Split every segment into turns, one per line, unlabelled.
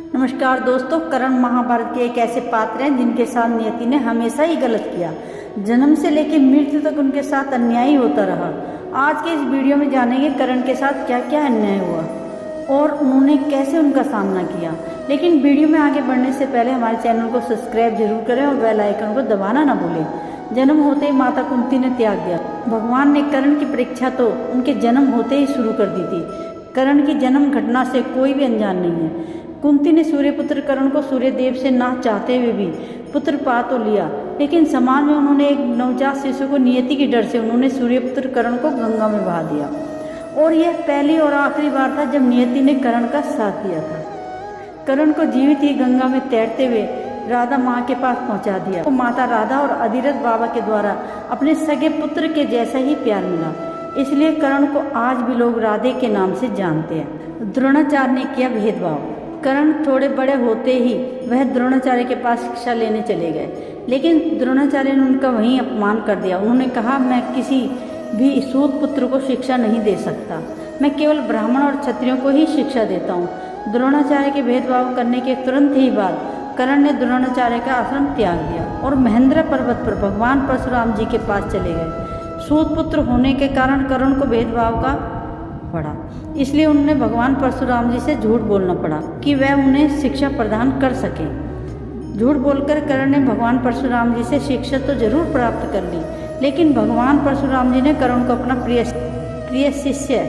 नमस्कार दोस्तों, कर्ण महाभारत के एक ऐसे पात्र हैं जिनके साथ नियति ने हमेशा ही गलत किया। जन्म से लेकर मृत्यु तक उनके साथ अन्याय होता रहा। आज के इस वीडियो में जानेंगे कर्ण के साथ क्या क्या अन्याय हुआ और उन्होंने कैसे उनका सामना किया। लेकिन वीडियो में आगे बढ़ने से पहले हमारे चैनल को सब्सक्राइब जरूर करें और बेल आइकन को दबाना ना भूलें। जन्म होते ही माता कुंती ने त्याग दिया। भगवान ने कर्ण की परीक्षा तो उनके जन्म होते ही शुरू कर दी थी। कर्ण की जन्म घटना से कोई भी अनजान नहीं है। कुंती ने सूर्यपुत्र कर्ण को सूर्यदेव से ना चाहते हुए भी पुत्र पा तो लिया, लेकिन समाज में उन्होंने एक नवजात शिशु को नियति के डर से उन्होंने सूर्यपुत्र कर्ण को गंगा में बहा दिया। और यह पहली और आखिरी बार था जब नियति ने कर्ण का साथ दिया था। कर्ण को जीवित ही गंगा में तैरते हुए राधा माँ के पास पहुँचा दिया। तो माता राधा और अधिरथ बाबा के द्वारा अपने सगे पुत्र के जैसा ही प्यार मिला, इसलिए कर्ण को आज भी लोग राधे के नाम से जानते हैं। द्रोणाचार्य ने किया भेदभाव। कर्ण थोड़े बड़े होते ही वह द्रोणाचार्य के पास शिक्षा लेने चले गए, लेकिन द्रोणाचार्य ने उनका वहीं अपमान कर दिया। उन्होंने कहा, मैं किसी भी सूत पुत्र को शिक्षा नहीं दे सकता, मैं केवल ब्राह्मण और क्षत्रियों को ही शिक्षा देता हूँ। द्रोणाचार्य के भेदभाव करने के तुरंत ही बाद कर्ण ने द्रोणाचार्य का आश्रम त्याग दिया और महेंद्र पर्वत पर भगवान परशुराम जी के पास चले गए। सूत पुत्र होने के कारण कर्ण को भेदभाव का पड़ा, इसलिए उन्हें भगवान परशुराम जी से झूठ बोलना पड़ा कि वह उन्हें शिक्षा प्रदान कर सके। झूठ बोलकर कर्ण ने भगवान परशुराम जी से शिक्षा तो जरूर प्राप्त कर ली, लेकिन भगवान परशुराम जी ने कर्ण को अपना प्रिय शिष्य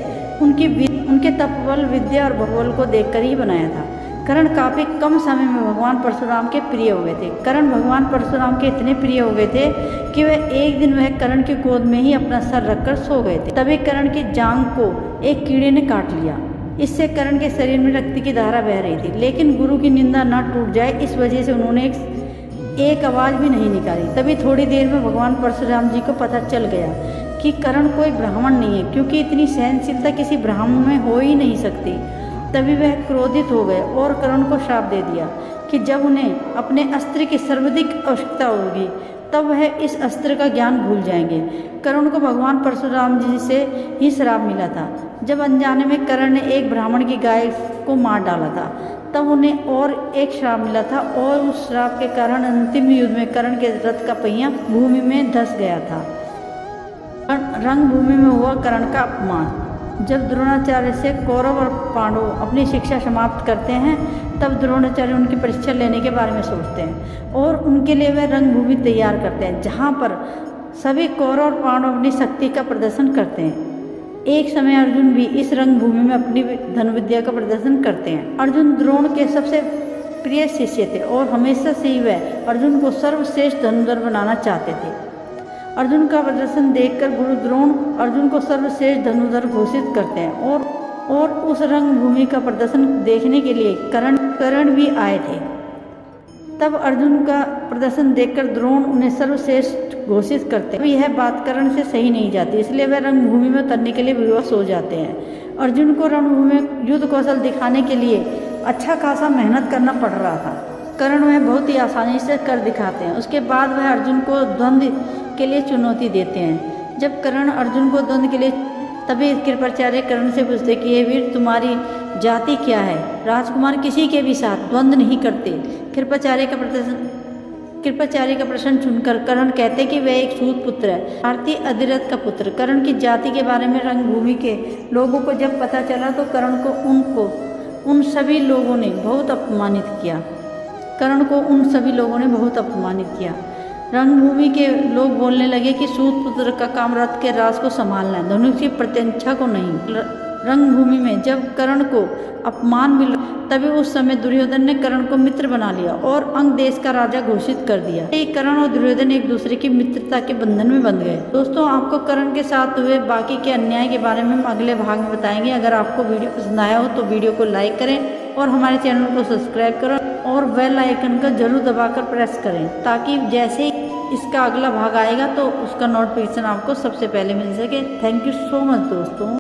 उनके तपबल, विद्या और भगवल को देखकर ही बनाया था। कर्ण काफी कम समय में भगवान परशुराम के प्रिय हो गए थे। कर्ण भगवान परशुराम के इतने प्रिय हो गए थे कि एक दिन वह कर्ण की गोद में ही अपना सर रखकर सो गए थे। तभी कर्ण की जांघ को एक कीड़े ने काट लिया। इससे कर्ण के शरीर में रक्त की धारा बह रही थी, लेकिन गुरु की निंदा न टूट जाए इस वजह से उन्होंने एक आवाज भी नहीं निकाली। तभी थोड़ी देर में भगवान परशुराम जी को पता चल गया कि कर्ण कोई ब्राह्मण नहीं है, क्योंकि इतनी सहनशीलता किसी ब्राह्मण में हो ही नहीं सकती। तभी वह क्रोधित हो गए और कर्ण को श्राप दे दिया कि जब उन्हें अपने अस्त्र की सर्वाधिक आवश्यकता होगी तब वह इस अस्त्र का ज्ञान भूल जाएंगे। कर्ण को भगवान परशुराम जी से ही श्राप मिला था। जब अनजाने में कर्ण ने एक ब्राह्मण की गाय को मार डाला था, तब उन्हें और एक श्राप मिला था और उस श्राप के कारण अंतिम युद्ध में कर्ण के रथ का पहिया भूमि में धंस गया था। रणभूमि में हुआ कर्ण का अपमान। जब द्रोणाचार्य से कौरव और पांडव अपनी शिक्षा समाप्त करते हैं, तब द्रोणाचार्य उनकी परीक्षा लेने के बारे में सोचते हैं और उनके लिए वह रंगभूमि तैयार करते हैं, जहाँ पर सभी कौरव और पांडव अपनी शक्ति का प्रदर्शन करते हैं। एक समय अर्जुन भी इस रंगभूमि में अपनी धनुर्विद्या का प्रदर्शन करते हैं। अर्जुन द्रोण के सबसे प्रिय शिष्य थे और हमेशा से ही वह अर्जुन को सर्वश्रेष्ठ धनुर्धर बनाना चाहते थे। अर्जुन का प्रदर्शन देखकर गुरु द्रोण अर्जुन को सर्वश्रेष्ठ धनुर्धर घोषित करते हैं और उस रंगभूमि का प्रदर्शन देखने के लिए कर्ण भी आए थे। तब अर्जुन का प्रदर्शन देखकर द्रोण उन्हें सर्वश्रेष्ठ घोषित करते हैं। यह बात कर्ण से सही नहीं जाती, इसलिए वह रंगभूमि में उतरने के लिए विवश हो जाते हैं। अर्जुन को रणभूमि में युद्ध कौशल दिखाने के लिए अच्छा खासा मेहनत करना पड़ रहा था। कर्ण वह बहुत ही आसानी से कर दिखाते हैं। उसके बाद वह अर्जुन को द्वंद्व के लिए चुनौती देते हैं। जब कर्ण अर्जुन को द्वंद्व के लिए, तभी कृपाचार्य कर्ण से पूछते कि हे वीर, तुम्हारी जाति क्या है? राजकुमार किसी के भी साथ द्वंद्व नहीं करते। कृपाचार्य का प्रश्न सुनकर कर्ण कहते कि वह एक सूत पुत्र है, भारतीय अधिरथ का पुत्र। कर्ण की जाति के बारे में रंगभूमि के लोगों को जब पता चला तो कर्ण को उन सभी लोगों ने बहुत अपमानित किया। रंगभूमि के लोग बोलने लगे कि सूत पुत्र का काम रथ के राज को संभालना है, धनुष की प्रत्यंचा को नहीं। रंगभूमि में जब कर्ण को अपमान मिला, तभी उस समय दुर्योधन ने कर्ण को मित्र बना लिया और अंग देश का राजा घोषित कर दिया। कर्ण और दुर्योधन एक दूसरे की मित्रता के बंधन में बंध गए। दोस्तों, आपको कर्ण के साथ हुए बाकी के अन्याय के बारे में हम अगले भाग में बताएंगे। अगर आपको वीडियो पसंद आया हो तो वीडियो को लाइक करें और हमारे चैनल को सब्सक्राइब करें और बेल आइकन का जरूर दबाकर प्रेस करें, ताकि जैसे ही इसका अगला भाग आएगा तो उसका नोटिफिकेशन आपको सबसे पहले मिल सके। थैंक यू सो मच दोस्तों।